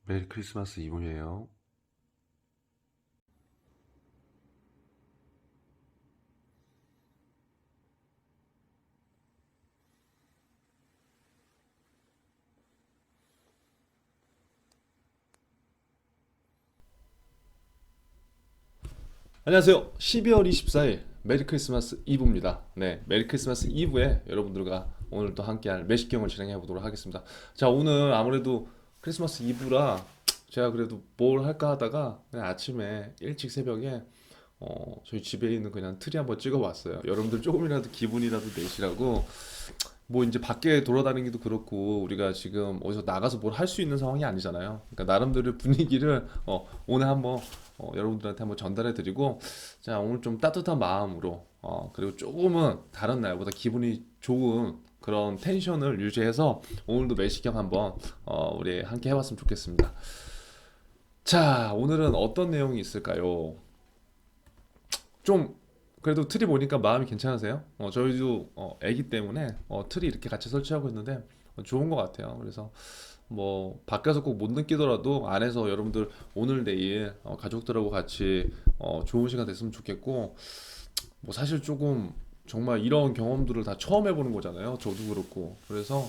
메리 크리스마스 이브예요. 안녕하세요. 12월 24일 메리 크리스마스 이브입니다. 네, 메리 크리스마스 이브에 여러분들과 오늘 또 함께할 매식경을 진행해 보도록 하겠습니다. 자, 오늘 아무래도 크리스마스 이브라 제가 그래도 뭘 할까 하다가 그냥 아침에 일찍 새벽에 저희 집에 있는 그냥 트리 한번 찍어 봤어요. 여러분들 조금이라도 기분이라도 내시라고 뭐 이제 밖에 돌아다니기도 그렇고 우리가 지금 어디서 나가서 뭘 할 수 있는 상황이 아니잖아요. 그러니까 나름대로 분위기를 오늘 한번 여러분들한테 한번 전달해 드리고 자 오늘 좀 따뜻한 마음으로 그리고 조금은 다른 날보다 기분이 좋은 그런 텐션을 유지해서 오늘도 매시경 한번 우리 함께 해봤으면 좋겠습니다. 자 오늘은 어떤 내용이 있을까요? 좀 그래도 틀이 보니까 마음이 괜찮으세요? 저희도 애기 때문에 틀이 이렇게 같이 설치하고 있는데 좋은 것 같아요. 그래서 뭐 밖에서 꼭 못 느끼더라도 안에서 여러분들 오늘 내일 가족들하고 같이 좋은 시간 됐으면 좋겠고 뭐 사실 조금 정말 이런 경험들을 다 처음 해보는 거잖아요. 저도 그렇고 그래서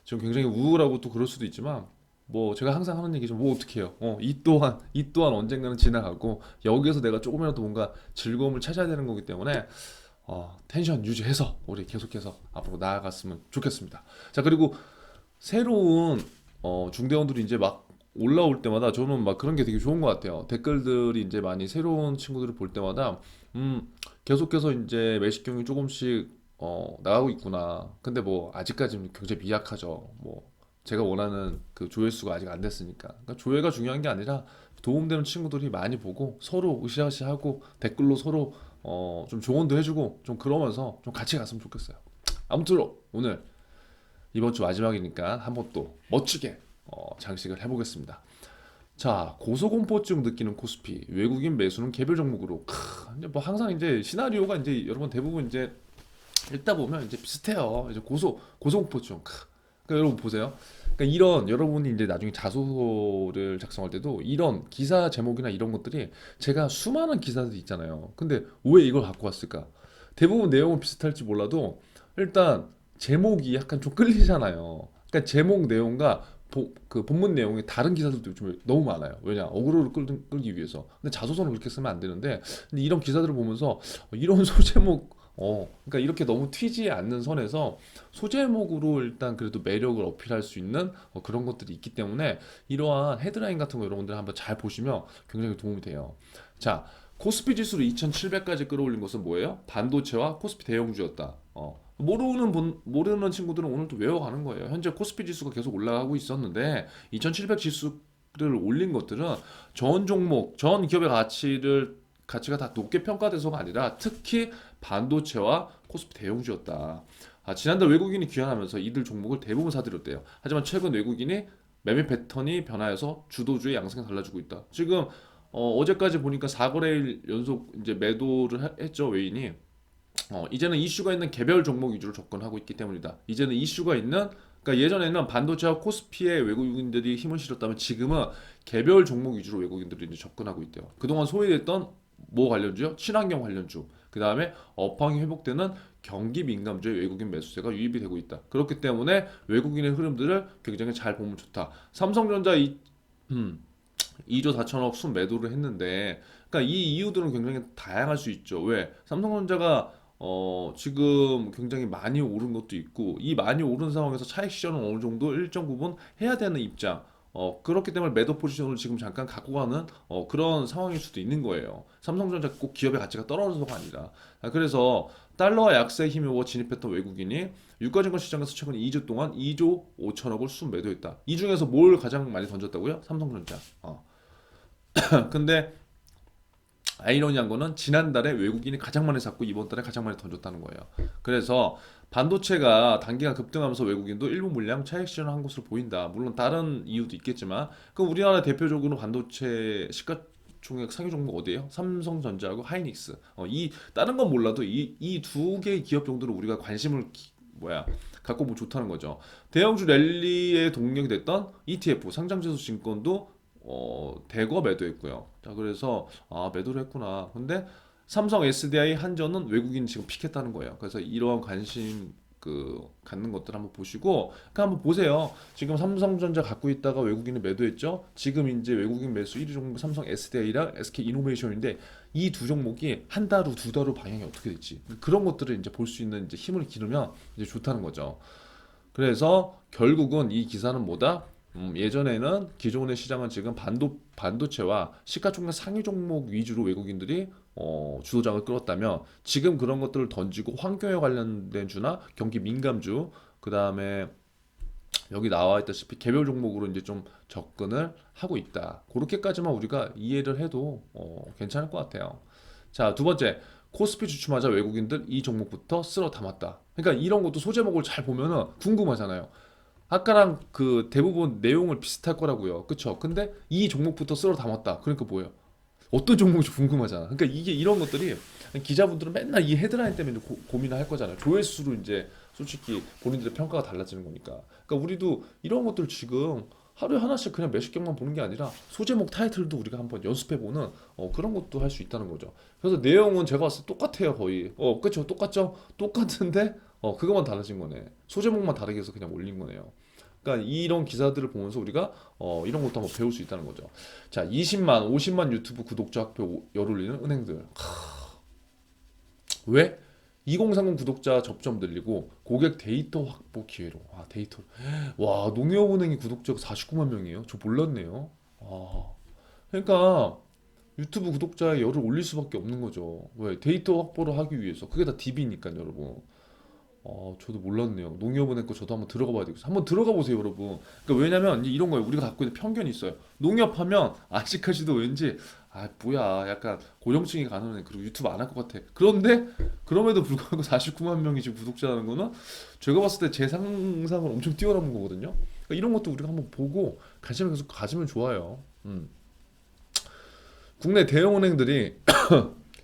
지금 굉장히 우울하고 또 그럴 수도 있지만 뭐 제가 항상 하는 얘기죠. 뭐 어떡해요. 이 또한 언젠가는 지나가고 여기에서 내가 조금이라도 뭔가 즐거움을 찾아야 되는 거기 때문에 텐션 유지해서 우리 계속해서 앞으로 나아갔으면 좋겠습니다. 자 그리고 새로운 중대원들이 이제 막 올라올 때마다 저는 막 그런 게 되게 좋은 것 같아요. 댓글들이 이제 많이 새로운 친구들을 볼 때마다 음 계속해서 이제 매식경이 조금씩 나가고 있구나. 근데 뭐 아직까지는 굉장히 미약하죠. 뭐 제가 원하는 그 조회수가 아직 안 됐으니까. 그러니까 조회가 중요한 게 아니라 도움되는 친구들이 많이 보고 서로 으쌰으쌰하고 댓글로 서로 좀 조언도 해주고 좀 그러면서 좀 같이 갔으면 좋겠어요. 아무쪼록 오늘 이번 주 마지막이니까 한번 또 멋지게 장식을 해보겠습니다. 자, 고소공포증 느끼는 코스피, 외국인 매수는 개별 종목으로. 이제 뭐 항상 이제 시나리오가 이제 여러분 대부분 이제 읽다 보면 이제 비슷해요. 이제 고소공포증. 그러니까 여러분 보세요. 그러니까 이런 여러분이 이제 나중에 자소서를 작성할 때도 이런 기사 제목이나 이런 것들이 제가 수많은 기사들이 있잖아요. 근데 왜 이걸 갖고 왔을까? 대부분 내용은 비슷할지 몰라도 일단 제목이 약간 좀 끌리잖아요. 그러니까 제목 내용과 그 본문 내용이 다른 기사들도 좀 너무 많아요. 왜냐? 어그로를 끌기 위해서. 근데 자소서는 그렇게 쓰면 안 되는데, 근데 이런 기사들을 보면서 이런 소제목, 그러니까 이렇게 너무 튀지 않는 선에서 소제목으로 일단 그래도 매력을 어필할 수 있는 그런 것들이 있기 때문에 이러한 헤드라인 같은 거 여러분들 한번 잘 보시면 굉장히 도움이 돼요. 자, 코스피 지수를 2,700까지 끌어올린 것은 뭐예요? 반도체와 코스피 대형주였다. 모르는 친구들은 오늘 또 외워가는 거예요. 현재 코스피 지수가 계속 올라가고 있었는데 2,700 지수를 올린 것들은 전 종목, 전 기업의 가치가 다 높게 평가돼서가 아니라 특히 반도체와 코스피 대형주였다. 지난달 외국인이 귀환하면서 이들 종목을 대부분 사들였대요. 하지만 최근 외국인이 매매 패턴이 변화해서 주도주의 양상이 달라지고 있다. 지금 어제까지 보니까 4거래일 연속 이제 매도를 했죠 외인이. 이제는 이슈가 있는 개별 종목 위주로 접근하고 있기 때문이다. 이제는 이슈가 있는 그러니까 예전에는 반도체와 코스피에 외국인들이 힘을 실었다면 지금은 개별 종목 위주로 외국인들이 이제 접근하고 있대요. 그동안 소외됐던 뭐 관련주요? 친환경 관련주. 그 다음에 업황이 회복되는 경기 민감주의 외국인 매수세가 유입이 되고 있다. 그렇기 때문에 외국인의 흐름들을 굉장히 잘 보면 좋다. 삼성전자 2조 4천억 순매도를 했는데, 그러니까 이 이유들은 굉장히 다양할 수 있죠. 왜? 삼성전자가 지금 굉장히 많이 오른 것도 있고, 이 많이 오른 상황에서 차익 실현은 어느 정도 일정 부분 해야 되는 입장. 그렇기 때문에 매도 포지션을 지금 잠깐 갖고 가는 그런 상황일 수도 있는 거예요. 삼성전자 꼭 기업의 가치가 떨어져서가 아니라. 그래서 달러와 약세에 힘입어 진입했던 외국인이 유가증권 시장에서 최근 2주 동안 2조 5천억을 순매도했다. 이 중에서 뭘 가장 많이 던졌다고요? 삼성전자. 근데 아이러니한 거는 지난달에 외국인이 가장 많이 샀고 이번 달에 가장 많이 던졌다는 거예요. 그래서 반도체가 단기간 급등하면서 외국인도 일부 물량 차익 실현한 것으로 보인다. 물론 다른 이유도 있겠지만 그 우리나라 대표적으로 반도체 시가총액 상위 종목 어디예요? 삼성전자하고 하이닉스. 이 다른 건 몰라도 이 두 개의 기업 정도로 우리가 관심을 뭐야 갖고 뭐 좋다는 거죠. 대형주 랠리의 동력이 됐던 ETF 상장지수 증권도 대거 매도했고요. 자, 그래서 매도를 했구나. 근데 삼성 SDI 한전은 외국인 지금 픽했다는 거예요. 그래서 이러한 관심 갖는 것들 한번 보시고 그러니까 한번 보세요. 지금 삼성전자 갖고 있다가 외국인이 매도했죠. 지금 이제 외국인 매수 1위 종목 삼성 SDI랑 SK 이노베이션인데 이 두 종목이 한 달 후, 두 달 후 방향이 어떻게 될지 그런 것들을 이제 볼 수 있는 이제 힘을 기르면 이제 좋다는 거죠. 그래서 결국은 이 기사는 뭐다? 예전에는 기존의 시장은 지금 반도체와 시가총액 상위 종목 위주로 외국인들이 주도장을 끌었다면 지금 그런 것들을 던지고 환경에 관련된 주나 경기 민감주 그 다음에 여기 나와 있다시피 개별 종목으로 이제 좀 접근을 하고 있다. 그렇게까지만 우리가 이해를 해도 괜찮을 것 같아요. 자, 두 번째. 코스피 주춤하자 외국인들 이 종목부터 쓸어 담았다. 그러니까 이런 것도 소제목을 잘 보면은 궁금하잖아요. 아까랑 그 대부분 내용을 비슷할 거라고요. 그쵸? 근데 이 종목부터 쓸어 담았다. 그러니까 뭐예요? 어떤 종목인지 궁금하잖아. 그러니까 이게 이런 것들이 기자분들은 맨날 이 헤드라인 때문에 고민을 할 거잖아요. 조회수로 이제 솔직히 본인들의 평가가 달라지는 거니까. 그러니까 우리도 이런 것들 지금 하루에 하나씩 그냥 몇십 개만 보는 게 아니라 소제목 타이틀도 우리가 한번 연습해보는 그런 것도 할 수 있다는 거죠. 그래서 내용은 제가 봤을 때 똑같아요, 거의. 그쵸? 똑같죠? 똑같은데 그것만 달라진 거네. 소제목만 다르게 해서 그냥 올린 거네요. 그러니까 이런 기사들을 보면서 우리가 이런 것도 한번 배울 수 있다는 거죠. 자, 20만, 50만 유튜브 구독자 학교 열 올리는 은행들. 왜? 2030 구독자 접점 늘리고 고객 데이터 확보 기회로. 데이터. 와, 농협은행이 구독자가 49만 명이에요. 저 몰랐네요. 그러니까 유튜브 구독자의 열을 올릴 수밖에 없는 거죠. 왜? 데이터 확보를 하기 위해서. 그게 다 DB니까 여러분. 저도 몰랐네요. 농협은행 거 저도 한번 들어가 봐야 되겠어요. 한번 들어가 보세요, 여러분. 그러니까 왜냐면 이제 이런 거예요. 우리가 갖고 있는 편견이 있어요. 농협하면 아직까지도 왠지 뭐야, 약간 고령층이 가는 애 그리고 유튜브 안 할 것 같아. 그런데 그럼에도 불구하고 49만 명이 지금 구독자라는 거는 제가 봤을 때 제 상상을 엄청 뛰어넘은 거거든요. 그러니까 이런 것도 우리가 한번 보고 관심을 계속 가지면 좋아요. 국내 대형 은행들이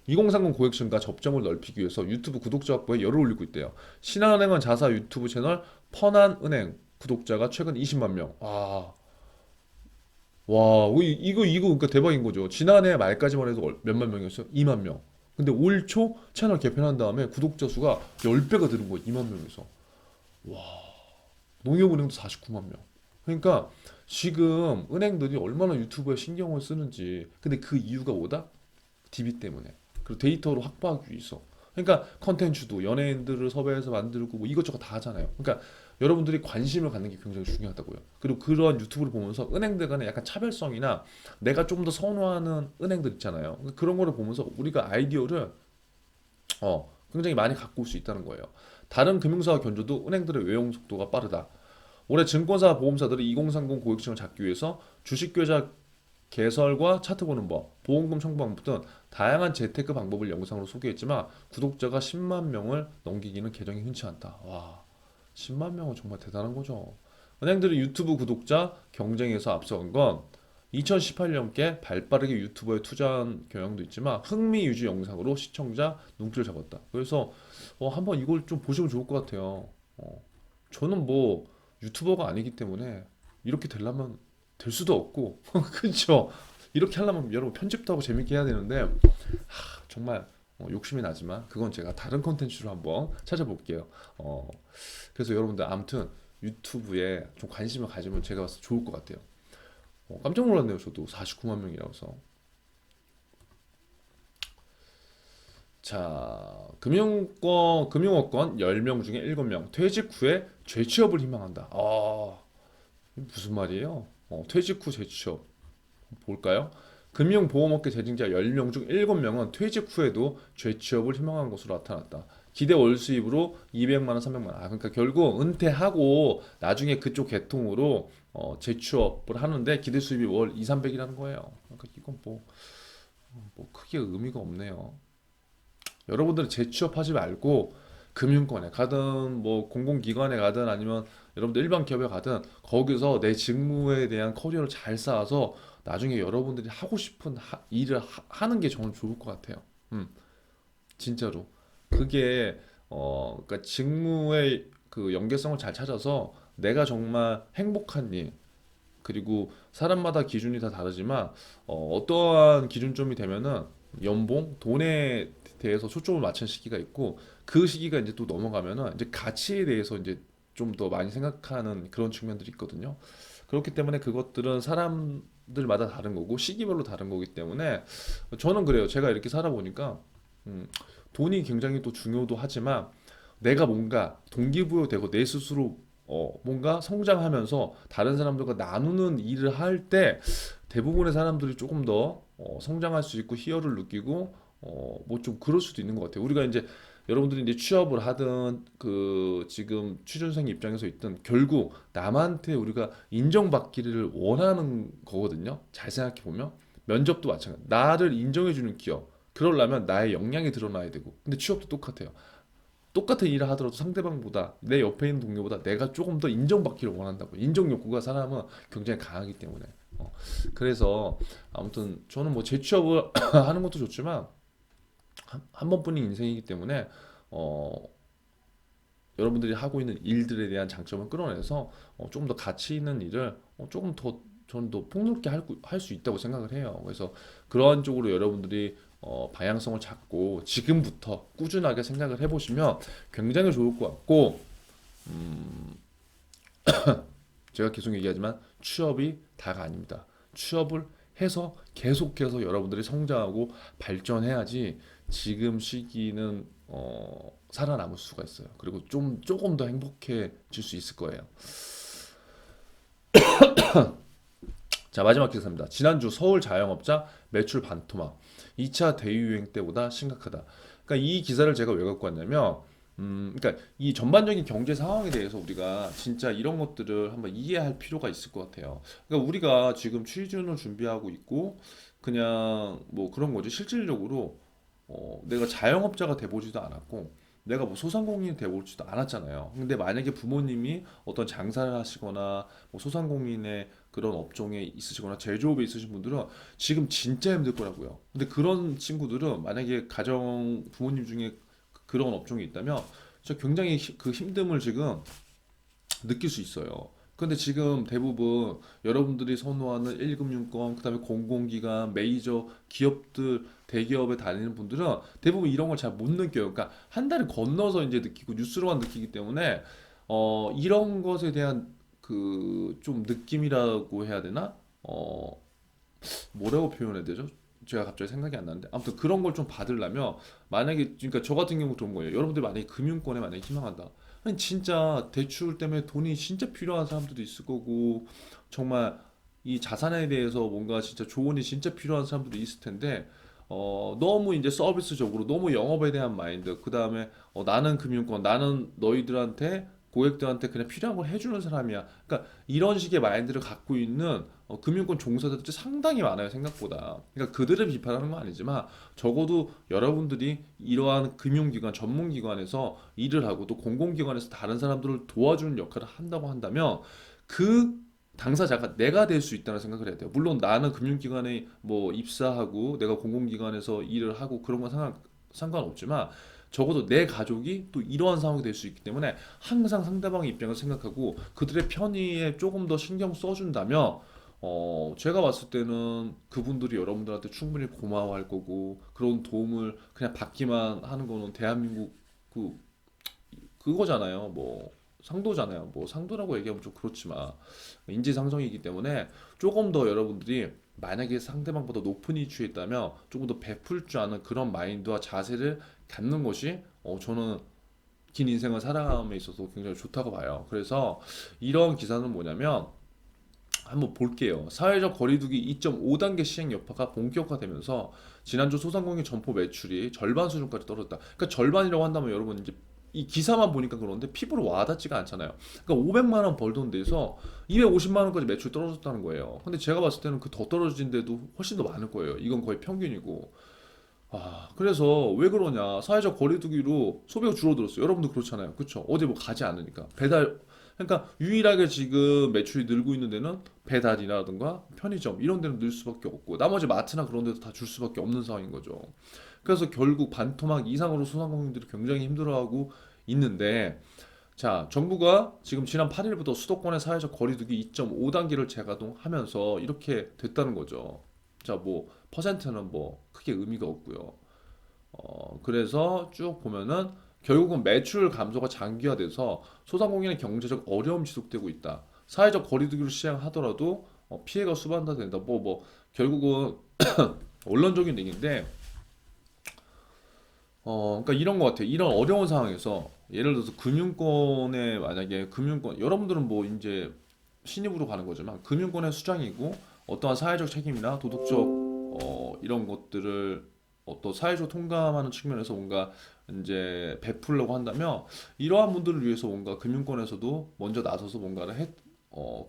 2030 고객층과 접점을 넓히기 위해서 유튜브 구독자 확보에 열을 올리고 있대요. 신한은행은 자사 유튜브 채널 펀한은행 구독자가 최근 20만 명. 와, 이거 그러니까 대박인 거죠. 지난해 말까지만 해도 몇만 명이었어요? 2만 명. 근데 올 초 채널 개편한 다음에 구독자 수가 10배가 늘은 거예요. 2만 명에서. 농협은행도 49만 명. 그러니까 지금 은행들이 얼마나 유튜브에 신경을 쓰는지. 근데 그 이유가 뭐다? DB 때문에. 그리고 데이터로 확보하기 위해서. 그러니까 컨텐츠도 연예인들을 섭외해서 만들고 뭐 이것저것 다 하잖아요. 그러니까 여러분들이 관심을 갖는 게 굉장히 중요하다고요. 그리고 그런 유튜브를 보면서 은행들 간의 약간 차별성이나 내가 좀 더 선호하는 은행들 있잖아요. 그런 거를 보면서 우리가 아이디어를 굉장히 많이 갖고 올 수 있다는 거예요. 다른 금융사와 견줘도 은행들의 외용 속도가 빠르다. 올해 증권사 보험사들이 2030 고객층을 잡기 위해서 주식계좌 개설과 차트 보는 법, 보험금 청구 방법 등 다양한 재테크 방법을 영상으로 소개했지만 구독자가 10만 명을 넘기기는 계정이 흔치 않다. 와, 10만 명은 정말 대단한 거죠. 은행들이 유튜브 구독자 경쟁에서 앞서간 건 2018년께 발빠르게 유튜버에 투자한 경향도 있지만 흥미 위주 영상으로 시청자 눈길을 잡았다. 그래서 한번 이걸 좀 보시면 좋을 것 같아요. 저는 뭐 유튜버가 아니기 때문에 이렇게 되려면 될 수도 없고 그렇죠. 이렇게 하려면 여러분 편집도 하고 재밌게 해야 되는데 정말 욕심이 나지만 그건 제가 다른 컨텐츠로 한번 찾아볼게요. 그래서 여러분들 아무튼 유튜브에 좀 관심을 가지면 제가 봤을 때 좋을 것 같아요. 깜짝 놀랐네요. 저도 49만 명이라고 해서. 자, 금융업권 10명 중에 7명 퇴직 후에 재취업을 희망한다. 이게 무슨 말이에요? 퇴직 후 재취업 볼까요? 금융보험업계 재직자 10명 중 7명은 퇴직 후에도 재취업을 희망한 것으로 나타났다. 기대 월 수입으로 200만 원, 300만 원. 그러니까 결국 은퇴하고 나중에 그쪽 계통으로 재취업을 하는데 기대 수입이 월 2, 300이라는 거예요. 그러니까 이건 뭐 크게 의미가 없네요. 여러분들은 재취업하지 말고 금융권에 가든 뭐 공공기관에 가든 아니면 여러분들 일반 기업에 가든 거기서 내 직무에 대한 커리어를 잘 쌓아서 나중에 여러분들이 하고 싶은 일을 하는 게 저는 좋을 것 같아요. 진짜로. 그게 그러니까 직무의 그 연계성을 잘 찾아서 내가 정말 행복한 일, 그리고 사람마다 기준이 다 다르지만 어떠한 기준점이 되면은 연봉, 돈에 대해서 초점을 맞춘 시기가 있고, 그 시기가 이제 또 넘어가면은 이제 가치에 대해서 이제 좀 더 많이 생각하는 그런 측면들이 있거든요. 그렇기 때문에 그것들은 사람들마다 다른 거고 시기별로 다른 거기 때문에 저는 그래요. 제가 이렇게 살아보니까 음, 돈이 굉장히 또 중요도 하지만 내가 뭔가 동기부여되고 내 스스로 뭔가 성장하면서 다른 사람들과 나누는 일을 할 때 대부분의 사람들이 조금 더 성장할 수 있고 희열을 느끼고 뭐 좀 그럴 수도 있는 것 같아요. 우리가 이제 여러분들이 이제 취업을 하든 그 지금 취준생 입장에서 있든 결국 남한테 우리가 인정받기를 원하는 거거든요. 잘 생각해 보면 면접도 마찬가지. 나를 인정해주는 기업. 그러려면 나의 역량이 드러나야 되고. 근데 취업도 똑같아요. 똑같은 일을 하더라도 상대방보다 내 옆에 있는 동료보다 내가 조금 더 인정받기를 원한다고. 인정 욕구가 사람은 굉장히 강하기 때문에. 그래서 아무튼 저는 뭐 재취업을 하는 것도 좋지만 한 번뿐인 인생이기 때문에 어, 여러분들이 하고 있는 일들에 대한 장점을 끌어내서 조금 더 가치 있는 일을 조금 더 저는 더 폭넓게 할 수 있다고 생각을 해요. 그래서 그러한 쪽으로 여러분들이 방향성을 잡고 지금부터 꾸준하게 생각을 해보시면 굉장히 좋을 것 같고, 음, 제가 계속 얘기하지만 취업이 다가 아닙니다. 취업을 해서 계속해서 여러분들이 성장하고 발전해야지 지금 시기는 살아남을 수가 있어요. 그리고 좀 조금 더 행복해질 수 있을 거예요. 자, 마지막 기사입니다. 지난주 서울 자영업자 매출 반토막. 2차 대유행 때보다 심각하다. 그러니까 이 기사를 제가 왜 갖고 왔냐면, 그러니까 이 전반적인 경제 상황에 대해서 우리가 진짜 이런 것들을 한번 이해할 필요가 있을 것 같아요. 그러니까 우리가 지금 취준을 준비하고 있고, 그냥 뭐 그런 거지. 실질적으로 내가 자영업자가 돼보지도 않았고, 내가 뭐 소상공인이 돼보지도 않았잖아요. 근데 만약에 부모님이 어떤 장사를 하시거나 뭐 소상공인의 그런 업종에 있으시거나 제조업에 있으신 분들은 지금 진짜 힘들 거라고요. 근데 그런 친구들은 만약에 가정 부모님 중에 그런 업종이 있다면 저 굉장히 그 힘듦을 지금 느낄 수 있어요. 근데 지금 대부분 여러분들이 선호하는 1금융권, 그다음에 공공기관, 메이저 기업들, 대기업에 다니는 분들은 대부분 이런 걸 잘 못 느껴요. 그러니까 한 달을 건너서 이제 느끼고 뉴스로만 느끼기 때문에 이런 것에 대한 그 좀 느낌이라고 해야 되나? 뭐라고 표현해야 되죠? 제가 갑자기 생각이 안 나는데 아무튼 그런 걸 좀 받으려면 만약에 그러니까 저 같은 경우 그런 거예요. 여러분들 만약에 금융권에 만약에 희망한다. 아니 진짜 대출 때문에 돈이 진짜 필요한 사람들도 있을 거고 정말 이 자산에 대해서 뭔가 진짜 조언이 진짜 필요한 사람들도 있을 텐데 너무 이제 서비스적으로 너무 영업에 대한 마인드 그다음에 나는 금융권 나는 너희들한테 고객들한테 그냥 필요한 걸 해주는 사람이야. 그러니까 이런 식의 마인드를 갖고 있는 금융권 종사자들이 상당히 많아요, 생각보다. 그러니까 그들을 비판하는 건 아니지만 적어도 여러분들이 이러한 금융기관, 전문기관에서 일을 하고 또 공공기관에서 다른 사람들을 도와주는 역할을 한다고 한다면 그 당사자가 내가 될 수 있다는 생각을 해야 돼요. 물론 나는 금융기관에 뭐 입사하고 내가 공공기관에서 일을 하고 그런 건 상관없지만 적어도 내 가족이 또 이러한 상황이 될 수 있기 때문에 항상 상대방의 입장을 생각하고 그들의 편의에 조금 더 신경 써준다면 제가 봤을 때는 그분들이 여러분들한테 충분히 고마워할 거고 그런 도움을 그냥 받기만 하는 거는 대한민국 그 그거잖아요. 뭐 상도잖아요. 뭐 상도라고 얘기하면 좀 그렇지만 인지상정이기 때문에 조금 더 여러분들이 만약에 상대방보다 높은 위치에 있다면 조금 더 베풀 줄 아는 그런 마인드와 자세를 갖는 것이 저는 긴 인생을 살아감에 있어서 굉장히 좋다고 봐요. 그래서 이런 기사는 뭐냐면 한번 볼게요. 사회적 거리두기 2.5단계 시행 여파가 본격화되면서 지난주 소상공인 점포 매출이 절반 수준까지 떨어졌다. 그러니까 절반이라고 한다면 여러분 이제 이 기사만 보니까 그런데 피부로 와닿지가 않잖아요. 그러니까 500만 원 벌던 데서 250만 원까지 매출 떨어졌다는 거예요. 근데 제가 봤을 때는 그 더 떨어진 데도 훨씬 더 많을 거예요. 이건 거의 평균이고. 그래서 왜 그러냐? 사회적 거리두기로 소비가 줄어들었어요. 여러분도 그렇잖아요. 그쵸? 어디 뭐 가지 않으니까. 그러니까 유일하게 지금 매출이 늘고 있는 데는 배달이라든가 편의점 이런 데는 늘 수밖에 없고 나머지 마트나 그런 데도 다 줄 수밖에 없는 상황인 거죠. 그래서 결국 반토막 이상으로 소상공인들이 굉장히 힘들어하고 있는데 자, 정부가 지금 지난 8일부터 수도권의 사회적 거리두기 2.5단계를 재가동하면서 이렇게 됐다는 거죠. 자, 뭐 퍼센트는 뭐 크게 의미가 없고요. 그래서 쭉 보면은 결국은 매출 감소가 장기화돼서 소상공인의 경제적 어려움 지속되고 있다. 사회적 거리두기를 시행하더라도 피해가 수반화된다. 결국은 원론적인 얘기인데, 그러니까 이런 것 같아요. 이런 어려운 상황에서 예를 들어서 금융권에 만약에 금융권 여러분들은 뭐 이제 신입으로 가는 거지만 금융권의 수장이고 어떠한 사회적 책임이나 도덕적 이런 것들을 어떤 사회적 통감하는 측면에서 뭔가 이제 베풀려고 한다면 이러한 분들을 위해서 뭔가 금융권에서도 먼저 나서서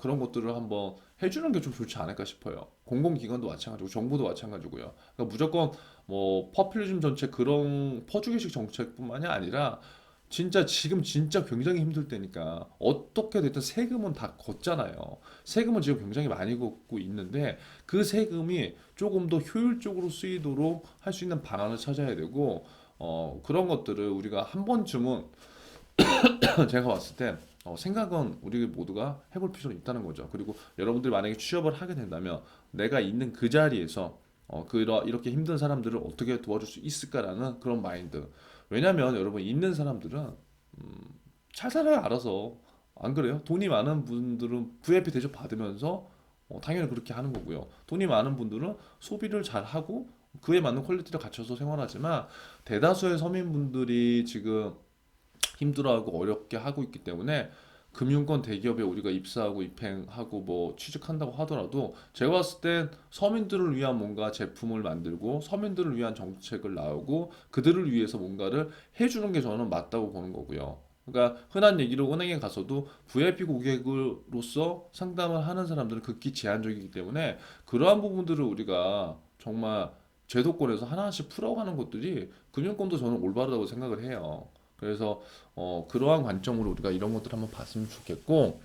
그런 것들을 한번 해주는 게 좀 좋지 않을까 싶어요. 공공기관도 마찬가지고 정부도 마찬가지고요. 그러니까 무조건 뭐 퍼퓰리즘 정책 그런 퍼주기식 정책뿐만이 아니라 진짜 지금 진짜 굉장히 힘들 때니까 어떻게 됐든 세금은 다 걷잖아요. 세금은 지금 굉장히 많이 걷고 있는데 그 세금이 조금 더 효율적으로 쓰이도록 할 수 있는 방안을 찾아야 되고 그런 것들을 우리가 한 번쯤은 제가 봤을 때 생각은 우리 모두가 해볼 필요가 있다는 거죠. 그리고 여러분들이 만약에 취업을 하게 된다면 내가 있는 그 자리에서 이렇게 힘든 사람들을 어떻게 도와줄 수 있을까라는 그런 마인드. 왜냐면 여러분 있는 사람들은 잘 살아요 알아서. 안 그래요? 돈이 많은 분들은 VIP 대접 받으면서 당연히 그렇게 하는 거고요. 돈이 많은 분들은 소비를 잘 하고 그에 맞는 퀄리티를 갖춰서 생활하지만 대다수의 서민분들이 지금 힘들어하고 어렵게 하고 있기 때문에 금융권 대기업에 우리가 입사하고 입행하고 뭐 취직한다고 하더라도 제가 봤을 땐 서민들을 위한 뭔가 제품을 만들고 서민들을 위한 정책을 나오고 그들을 위해서 뭔가를 해주는 게 저는 맞다고 보는 거고요. 그러니까 흔한 얘기로 은행에 가서도 VIP 고객으로서 상담을 하는 사람들은 극히 제한적이기 때문에 그러한 부분들을 우리가 정말 제도권에서 하나씩 풀어가는 것들이 금융권도 저는 올바르다고 생각을 해요. 그래서 그러한 관점으로 우리가 이런 것들 한번 봤으면 좋겠고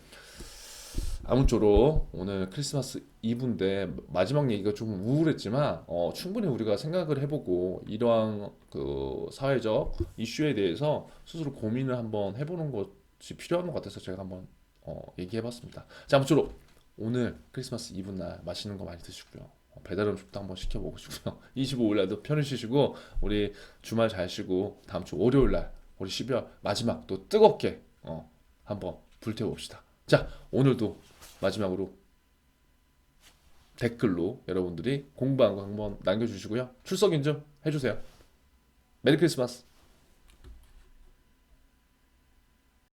아무쪼록 오늘 크리스마스 이브인데 마지막 얘기가 조금 우울했지만 충분히 우리가 생각을 해보고 이러한 그 사회적 이슈에 대해서 스스로 고민을 한번 해보는 것이 필요한 것 같아서 제가 한번 얘기해봤습니다. 자, 아무쪼록 오늘 크리스마스 이브 날 맛있는 거 많이 드시고요. 배달 음식도 한번 시켜 먹으시고요. 25일 날도 편히 쉬시고 우리 주말 잘 쉬고 다음 주 월요일 날 우리 12월 마지막 또 뜨겁게 한번 불태워봅시다. 자, 오늘도 마지막으로 댓글로 여러분들이 공부한 거 한번 남겨주시고요. 출석 인증 해주세요. 메리 크리스마스.